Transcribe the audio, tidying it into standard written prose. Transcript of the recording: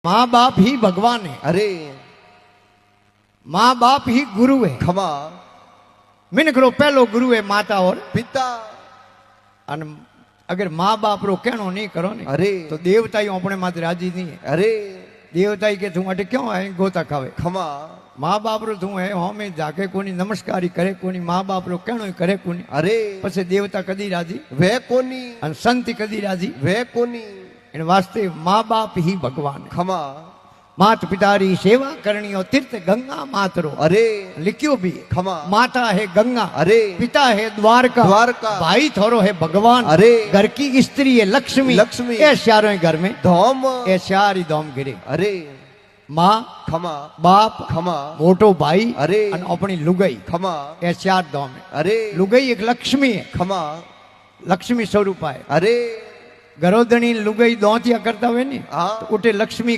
माँ बाप ही भगवान है। अरे माँ बाप ही गुरु है। खमा मैंने करो पहलो गुरु है माता और पिता। अगर माँ बाप रो कहनो नहीं करो ने अरे तो देवताई अपने मात्र राजी नहीं है। अरे देवताई के तू अटे क्यों है गोता खावे। खमा माँ बाप रो तू है हमें जाके कोनी नमस्कारी करे कोनी माँ बाप रो कहनो करे कोनी। अरे पछे देवता कदी राजी वे कोनी अन संत कदी राजी वे कोनी। इन वास्ते माँ बाप ही भगवान है। खमा मात पिता री सेवा करनी हो तीर्थ गंगा मातरो। अरे लिखियो भी खमा माता है गंगा अरे पिता है द्वारका द्वारका भाई थोरो है भगवान अरे घर की स्त्री है लक्ष्मी लक्ष्मी ए चारों घर में धोम ए चार ही धोम गिरे। अरे माँ खमा बाप खमा मोटो भाई अरे और अपनी लुगाई खमा ए चार धोम है। अरे लुगाई एक लक्ष्मी है खमा लक्ष्मी स्वरूप है। अरे गरोदनी लुगाई दोतिया करता हुए नहीं हाँ तो उठे लक्ष्मी